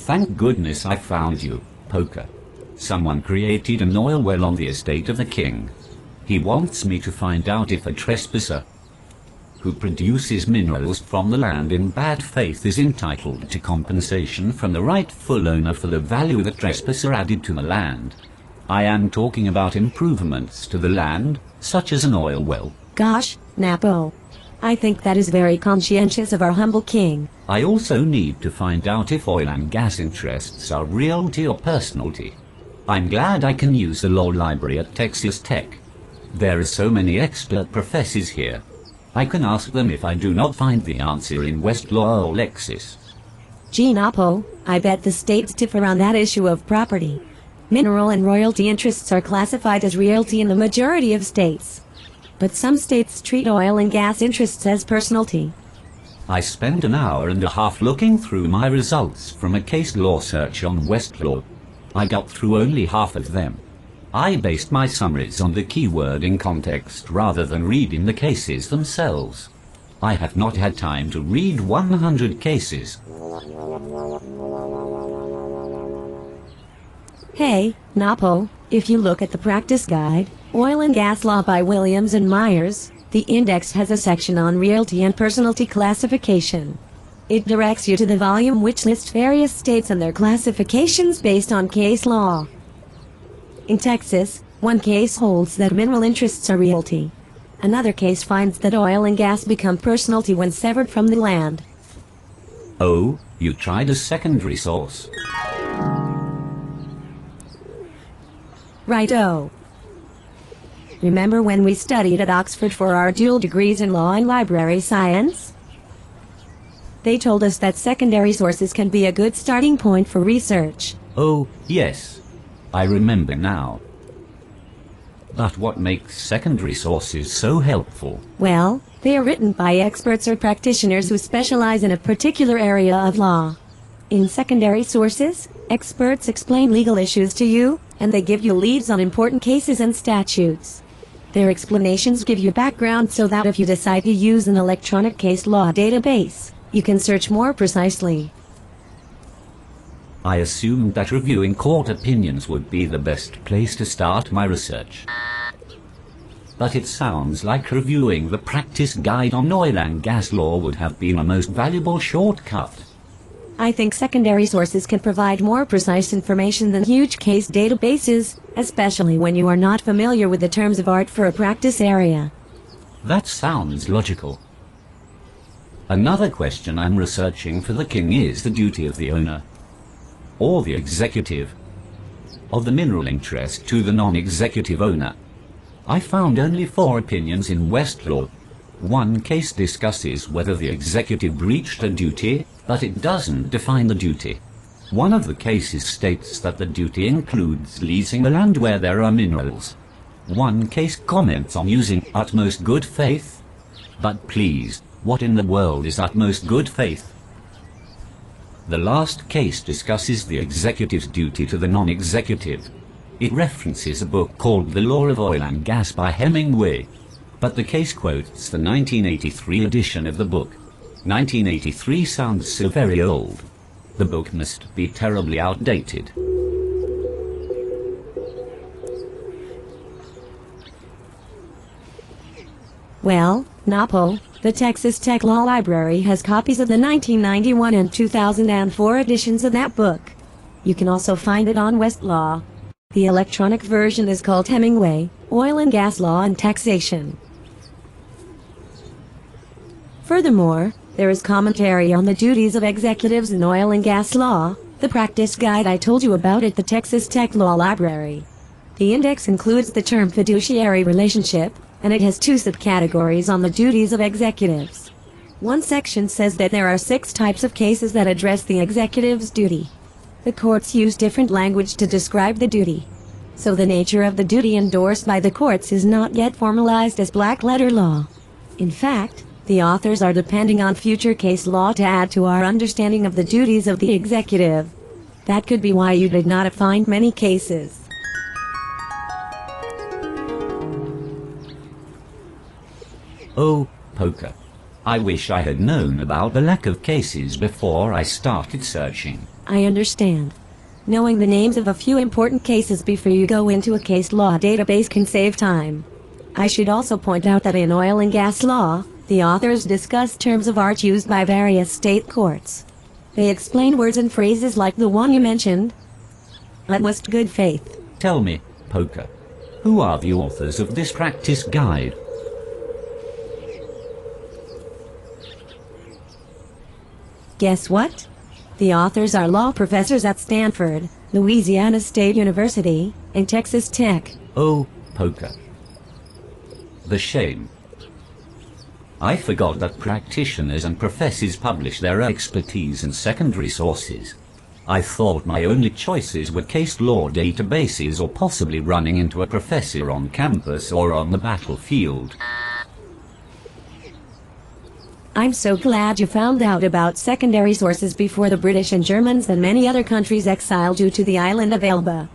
Thank goodness I found you, Poker. Someone created an oil well on the estate of the king. He wants me to find out if a trespasser who produces minerals from the land in bad faith is entitled to compensation from the rightful owner for the value the trespasser added to the land. I am talking about improvements to the land, such as an oil well. Gosh, Napo. I think that is very conscientious of our humble king. I also need to find out if oil and gas interests are realty or personalty. I'm glad I can use the law library at Texas Tech. There are so many expert professors here. I can ask them if I do not find the answer in Westlaw or Lexis. Gee, Napo, I bet the states differ on that issue of property. Mineral and royalty interests are classified as realty in the majority of states. But some states treat oil and gas interests as personalty. I spent an hour and a half looking through my results from a case law search on Westlaw. I got through only half of them. I based my summaries on the keyword in context rather than reading the cases themselves. I have not had time to read 100 cases. Hey, Napo, if you look at the practice guide, Oil and Gas Law by Williams and Myers, the index has a section on realty and personalty classification. It directs you to the volume which lists various states and their classifications based on case law. In Texas, one case holds that mineral interests are realty. Another case finds that oil and gas become personalty when severed from the land. Oh, you tried a secondary source. Righto. Remember when we studied at Oxford for our dual degrees in law and library science? They told us that secondary sources can be a good starting point for research. Oh, yes. I remember now. But what makes secondary sources so helpful? Well, they are written by experts or practitioners who specialize in a particular area of law. In secondary sources, experts explain legal issues to you, and they give you leads on important cases and statutes. Their explanations give you background so that if you decide to use an electronic case law database, you can search more precisely. I assumed that reviewing court opinions would be the best place to start my research. But it sounds like reviewing the practice guide on oil and gas law would have been a most valuable shortcut. I think secondary sources can provide more precise information than huge case databases, especially when you are not familiar with the terms of art for a practice area. That sounds logical. Another question I'm researching for the king is the duty of the owner, or the executive, of the mineral interest to the non-executive owner. I found only 4 opinions in Westlaw. One case discusses whether the executive breached a duty, but it doesn't define the duty. One of the cases states that the duty includes leasing the land where there are minerals. One case comments on using utmost good faith. But please, what in the world is utmost good faith? The last case discusses the executive's duty to the non-executive. It references a book called The Law of Oil and Gas by Hemingway, but the case quotes the 1983 edition of the book. 1983 sounds so very old. The book must be terribly outdated. Well, Napo, the Texas Tech Law Library has copies of the 1991 and 2004 editions of that book. You can also find it on Westlaw. The electronic version is called Hemingway, Oil and Gas Law and Taxation. Furthermore, there is commentary on the duties of executives in oil and gas law, the practice guide I told you about at the Texas Tech Law Library. The index includes the term fiduciary relationship, and it has 2 subcategories on the duties of executives. One section says that there are 6 types of cases that address the executive's duty. The courts use different language to describe the duty. So the nature of the duty endorsed by the courts is not yet formalized as black-letter law. In fact, the authors are depending on future case law to add to our understanding of the duties of the executive. That could be why you did not find many cases. Oh, Poker. I wish I had known about the lack of cases before I started searching. I understand. Knowing the names of a few important cases before you go into a case law database can save time. I should also point out that in oil and gas law, the authors discuss terms of art used by various state courts. They explain words and phrases like the one you mentioned. Utmost good faith. Tell me, Poker, who are the authors of this practice guide? Guess what? The authors are law professors at Stanford, Louisiana State University, and Texas Tech. Oh, Poker. The shame. I forgot that practitioners and professors publish their expertise in secondary sources. I thought my only choices were case law databases or possibly running into a professor on campus or on the battlefield. I'm so glad you found out about secondary sources before the British and Germans and many other countries exiled you to the island of Elba.